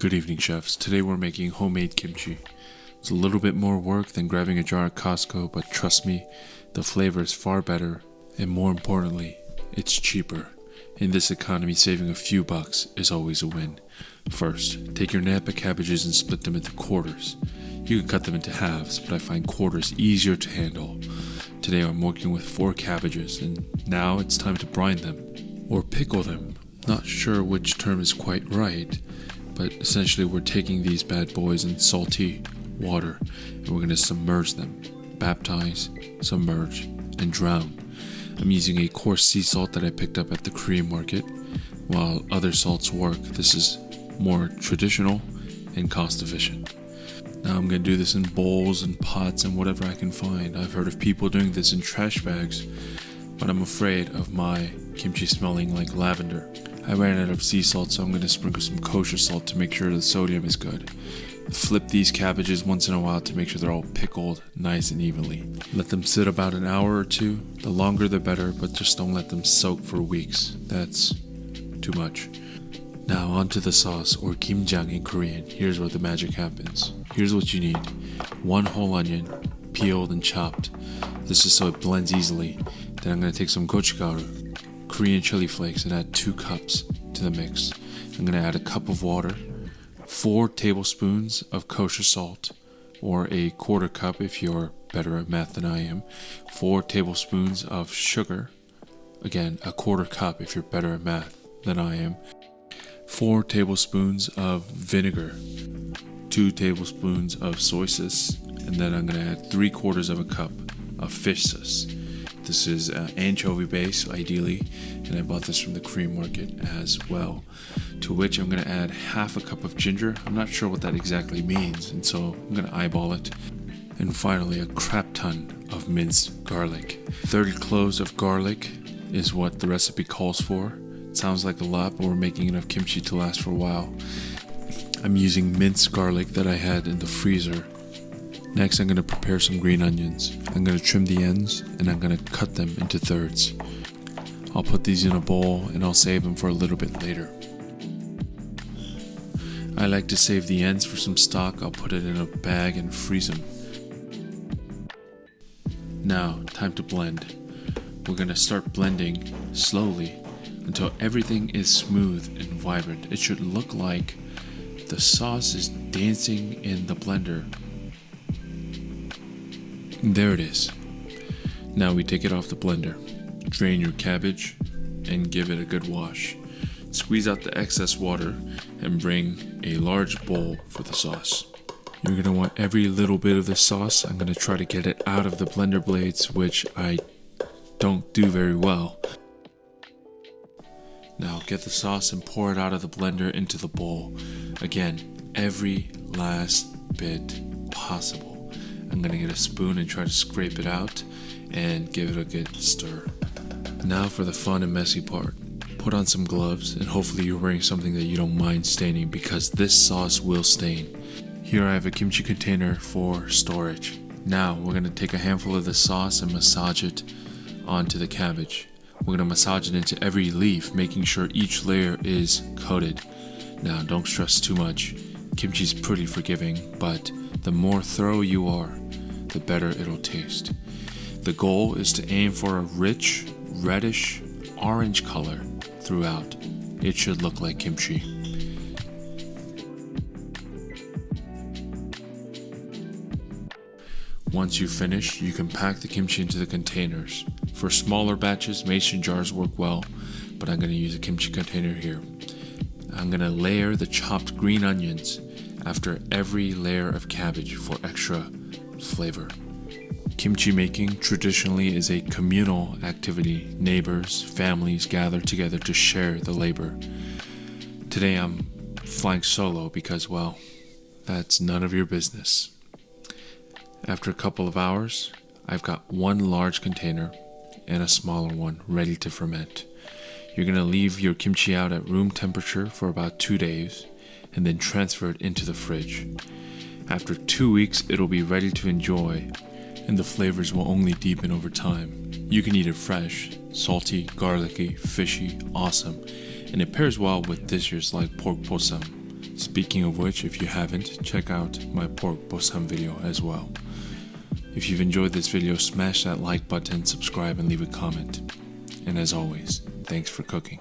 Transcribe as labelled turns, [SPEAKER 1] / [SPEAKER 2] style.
[SPEAKER 1] Good evening, chefs. Today we're making homemade kimchi. It's a little bit more work than grabbing a jar at Costco, but trust me, the flavor is far better, and more importantly, it's cheaper. In this economy, saving a few bucks is always a win. First, take your napa cabbages and split them into quarters. You can cut them into halves, but I find quarters easier to handle. Today I'm working with 4 cabbages, and now it's time to brine them, or pickle them. Not sure which term is quite right, but essentially we're taking these bad boys in salty water and we're going to submerge them. Baptize, submerge, and drown. I'm using a coarse sea salt that I picked up at the Korean market. While other salts work, this is more traditional and cost efficient. Now I'm going to do this in bowls and pots and whatever I can find. I've heard of people doing this in trash bags, but I'm afraid of my kimchi smelling like lavender. I ran out of sea salt, so I'm going to sprinkle some kosher salt to make sure the sodium is good. Flip these cabbages once in a while to make sure they're all pickled nice and evenly. Let them sit about an hour or two. The longer the better, but just don't let them soak for weeks. That's too much. Now onto the sauce, or kimjang in Korean. Here's where the magic happens. Here's what you need. 1 whole onion, peeled and chopped. This is so it blends easily. Then I'm going to take some gochgaru, Korean chili flakes, and add 2 cups to the mix. I'm going to add a cup of water, 4 tablespoons of kosher salt, or a quarter cup if you're better at math than I am, 4 tablespoons of sugar, again a quarter cup if you're better at math than I am, 4 tablespoons of vinegar, 2 tablespoons of soy sauce, and then I'm going to add 3/4 of a cup of fish sauce. This is anchovy base, ideally, and I bought this from the Korean market as well. To which I'm going to add half a cup of ginger. I'm not sure what that exactly means, and so I'm going to eyeball it. And finally, a crap ton of minced garlic. 30 cloves of garlic is what the recipe calls for. It sounds like a lot, but we're making enough kimchi to last for a while. I'm using minced garlic that I had in the freezer. Next, I'm going to prepare some green onions. I'm going to trim the ends and I'm going to cut them into thirds. I'll put these in a bowl and I'll save them for a little bit later. I like to save the ends for some stock. I'll put it in a bag and freeze them. Now, time to blend. We're going to start blending slowly until everything is smooth and vibrant. It should look like the sauce is dancing in the blender. There it is. Now we take it off the blender. Drain your cabbage and give it a good wash. Squeeze out the excess water and bring a large bowl for the sauce. You're going to want every little bit of the sauce. I'm going to try to get it out of the blender blades, which I don't do very well. Now get the sauce and pour it out of the blender into the bowl. Again, every last bit possible. I'm going to get a spoon and try to scrape it out and give it a good stir. Now for the fun and messy part. Put on some gloves and hopefully you're wearing something that you don't mind staining, because this sauce will stain. Here I have a kimchi container for storage. Now we're going to take a handful of the sauce and massage it onto the cabbage. We're going to massage it into every leaf, making sure each layer is coated. Now don't stress too much. Kimchi is pretty forgiving, but the more thorough you are, the better it'll taste. The goal is to aim for a rich, reddish, orange color throughout. It should look like kimchi. Once you finish, you can pack the kimchi into the containers. For smaller batches, mason jars work well, but I'm going to use a kimchi container here. I'm going to layer the chopped green onions after every layer of cabbage for extra flavor. Kimchi making traditionally is a communal activity. Neighbors, families gather together to share the labor. Today I'm flying solo because, well, that's none of your business. After a couple of hours, I've got 1 large container and a smaller one ready to ferment. You're going to leave your kimchi out at room temperature for about 2 days and then transfer it into the fridge. After 2 weeks, it'll be ready to enjoy, and the flavors will only deepen over time. You can eat it fresh, salty, garlicky, fishy, awesome, and it pairs well with dishes like pork posam, Speaking of which, if you haven't, check out my pork bossam video as well. If you've enjoyed this video, smash that like button, subscribe, and leave a comment. And as always, thanks for cooking.